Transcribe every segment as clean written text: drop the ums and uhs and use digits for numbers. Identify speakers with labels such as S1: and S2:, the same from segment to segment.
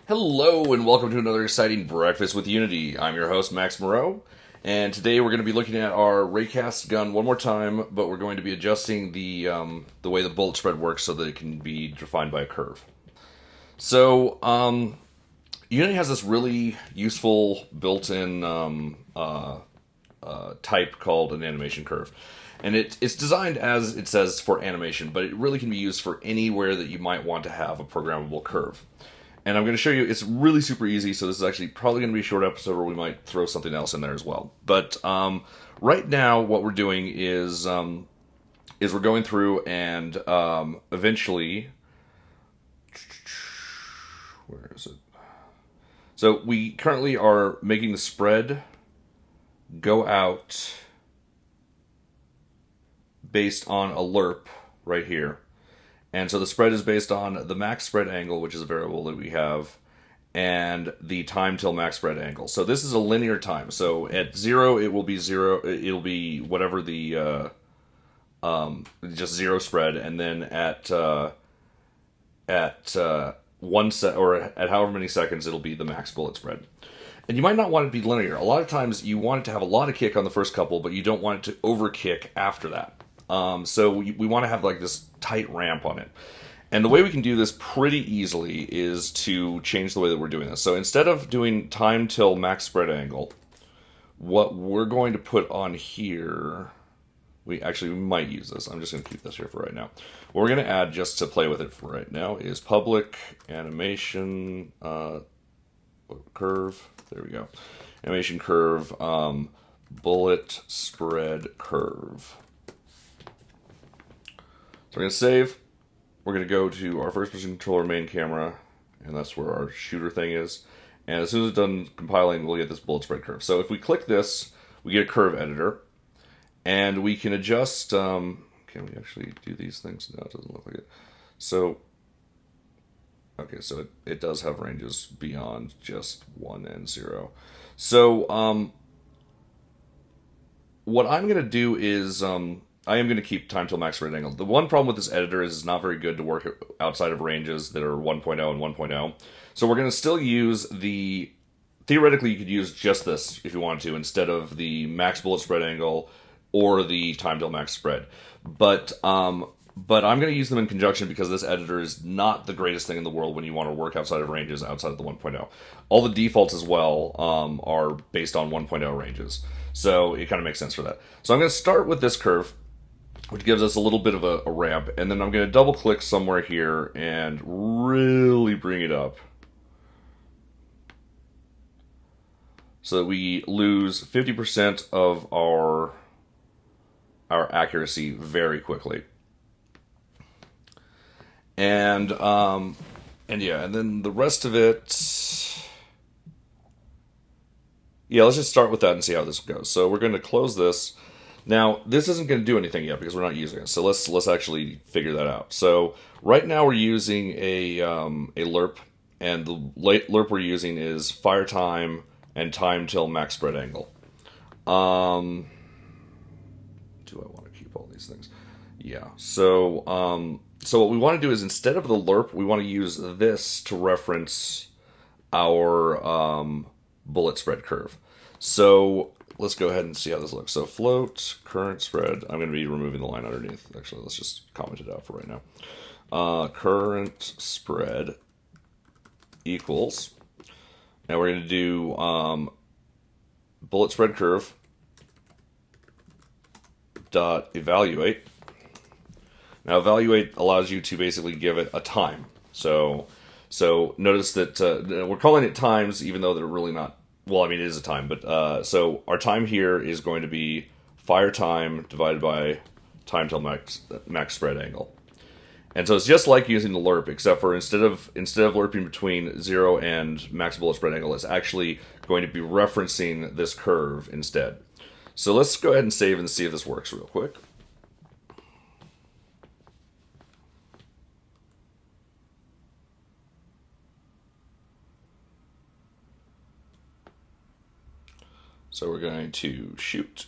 S1: Hello and welcome to another exciting Breakfast with Unity. I'm your host Max Moreau, and today we're going to be looking at our raycast gun one more time, but we're going to be adjusting the way the bullet spread works so that it can be defined by a curve. So Unity has this really useful built-in type called an animation curve. And it's designed, as it says, for animation, but it really can be used for anywhere that you might want to have a programmable curve. And I'm going to show you, it's really super easy, so this is actually probably going to be a short episode, or we might throw something else in there as well. But right now, what we're doing is we're going through and eventually... Where is it? So we currently are making the spread go out based on a lerp right here. And so the spread is based on the max spread angle, which is a variable that we have, and the time till max spread angle. So this is a linear time. So at 0, it will be 0. It'll be whatever the just 0 spread, and then at 1 sec, or at however many seconds, it'll be the max bullet spread. And you might not want it to be linear. A lot of times you want it to have a lot of kick on the first couple, but you don't want it to overkick after that. So we want to have like this tight ramp on it. And the way we can do this pretty easily is to change the way that we're doing this. So instead of doing time till max spread angle, what we're going to put on here, we might use this. I'm just going to keep this here for right now. What we're going to add just to play with it for right now is public animation curve. There we go. Animation curve, bullet spread curve. So we're going to save. We're going to go to our first-person controller main camera, and that's where our shooter thing is. And as soon as it's done compiling, we'll get this bullet spread curve. So if we click this, we get a curve editor, and we can adjust. Can we actually do these things? No, it doesn't look like it. So, okay, so it does have ranges beyond just 1 and 0. So what I'm going to do is... I am going to keep time till max spread angle. The one problem with this editor is it's not very good to work outside of ranges that are 1.0 and 1.0. So we're going to still use the... Theoretically, you could use just this if you wanted to, instead of the max bullet spread angle or the time till max spread. But I'm going to use them in conjunction because this editor is not the greatest thing in the world when you want to work outside of ranges outside of the 1.0. All the defaults as well are based on 1.0 ranges. So it kind of makes sense for that. So I'm going to start with this curve, which gives us a little bit of a ramp, and then I'm going to double click somewhere here and really bring it up so that we lose 50% of our accuracy very quickly. And yeah, and then the rest of it, yeah, let's just start with that and see how this goes. So we're going to close this. Now, this isn't going to do anything yet because we're not using it, so let's actually figure that out. So right now we're using a lerp, and the lerp we're using is fire time and time till max spread angle. Do I want to keep all these things? Yeah. So what we want to do is, instead of the lerp, we want to use this to reference our bullet spread curve. So let's go ahead and see how this looks. So float, current spread. I'm going to be removing the line underneath. Actually, let's just comment it out for right now. Current spread equals. Now we're going to do bullet spread curve dot evaluate. Now evaluate allows you to basically give it a time. So notice that we're calling it times, even though they're really not. Well, I mean, it is a time, but so our time here is going to be fire time divided by time till max spread angle. And so it's just like using the lerp, except for instead of lerping between 0 and max bullet spread angle, it's actually going to be referencing this curve instead. So let's go ahead and save and see if this works real quick. So we're going to shoot.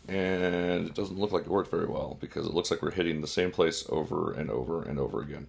S1: And it doesn't look like it worked very well because it looks like we're hitting the same place over and over and over again.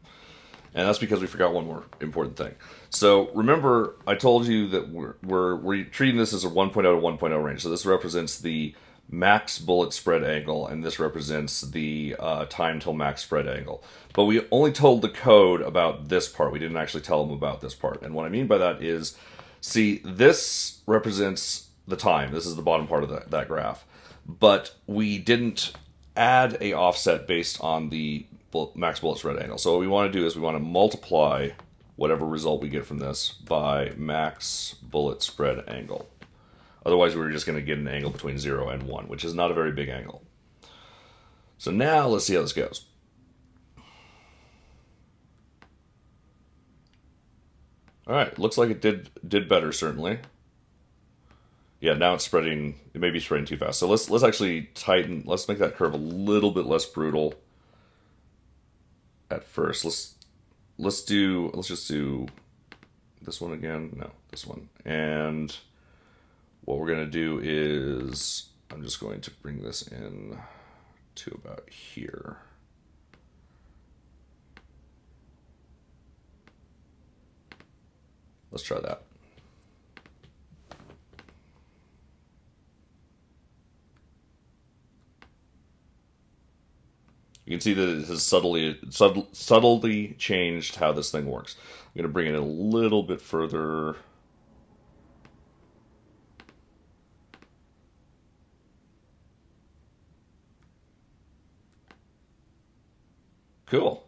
S1: And that's because we forgot one more important thing. So remember, I told you that we're treating this as a 1.0 to 1.0 range. So this represents the max bullet spread angle, and this represents the time till max spread angle. But we only told the code about this part. We didn't actually tell them about this part. And what I mean by that is, see, this represents the time. This is the bottom part of that graph. But we didn't add a offset based on the max bullet spread angle. So what we want to do is we want to multiply whatever result we get from this by max bullet spread angle. Otherwise, we're just going to get an angle between 0 and 1, which is not a very big angle. So now let's see how this goes. All right, looks like it did better, certainly. Yeah, now it's spreading. It may be spreading too fast. So let's actually tighten. Let's make that curve a little bit less brutal at first. Let's just do this one again. No, this one. And what we're gonna do is I'm just going to bring this in to about here. Let's try that. You can see that it has subtly changed how this thing works. I'm going to bring it a little bit further. Cool.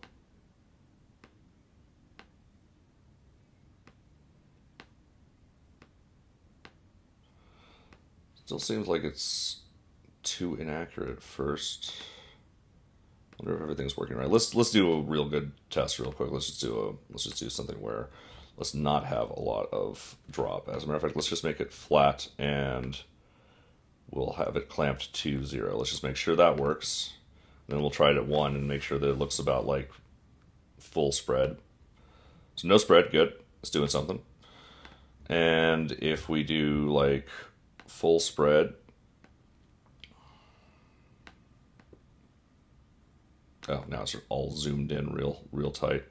S1: Still seems like it's too inaccurate at first. I wonder if everything's working right. Let's do a real good test real quick. Let's just do something where let's not have a lot of drop. As a matter of fact, let's just make it flat and we'll have it clamped to 0. Let's just make sure that works. Then we'll try it at 1 and make sure that it looks about like full spread. So no spread, good. It's doing something. And if we do like full spread, oh, now it's all zoomed in real tight.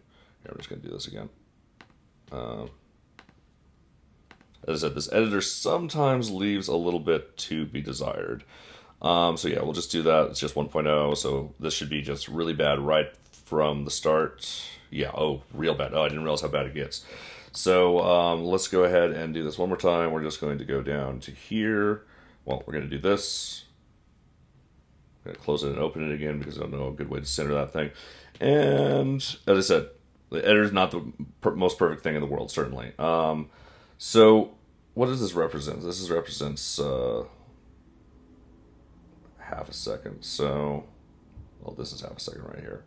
S1: Here, I'm just going to do this again. As I said, this editor sometimes leaves a little bit to be desired. So yeah, we'll just do that. It's just 1.0, so this should be just really bad right from the start. Yeah, oh, real bad. Oh, I didn't realize how bad it gets. So let's go ahead and do this one more time. We're just going to go down to here. Well, we're going to do this. I'm going to close it and open it again because I don't know a good way to center that thing. And as I said, the editor's not the most perfect thing in the world, certainly. So what does this represent? This represents half a second. So, well, this is half a second right here.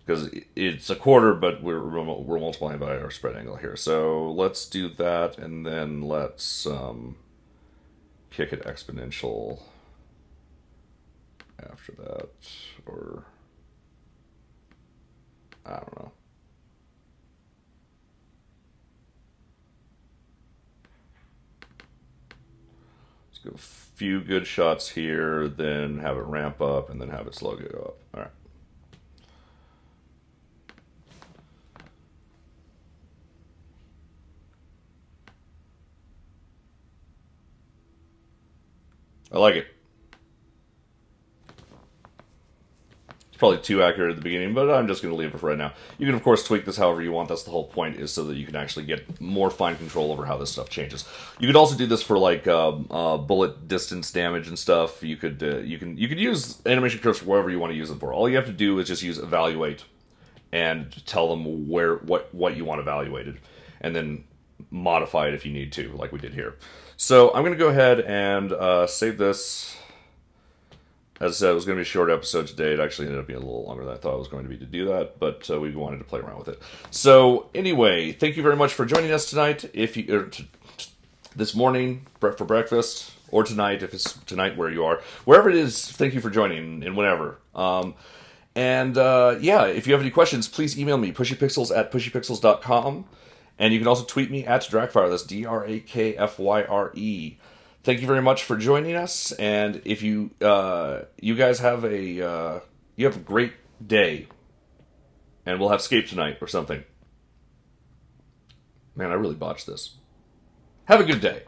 S1: Because it's a quarter, but we're multiplying by our spread angle here. So let's do that, and then let's kick it exponential after that, or I don't know. Let's go a few good shots here, then have it ramp up, and then have it slow go up. All right. I like it. It's probably too accurate at the beginning, but I'm just going to leave it for right now. You can, of course, tweak this however you want. That's the whole point, is so that you can actually get more fine control over how this stuff changes. You could also do this for like bullet distance damage and stuff. You could use AnimationCurves for whatever you want to use them for. All you have to do is just use evaluate and tell them what you want evaluated, and then modify it if you need to, like we did here. So I'm going to go ahead and save this. As I said, it was going to be a short episode today. It actually ended up being a little longer than I thought it was going to be to do that, but we wanted to play around with it. So anyway, thank you very much for joining us tonight. If you this morning for breakfast, or tonight if it's tonight where you are, wherever it is, thank you for joining, and whenever. Yeah, if you have any questions, please email me, pushypixels@pushypixels.com. And you can also tweet me at Drakfire. That's DRAKFYRE. Thank you very much for joining us. And if you guys have a great day. and we'll have Scape tonight or something. Man, I really botched this. Have a good day.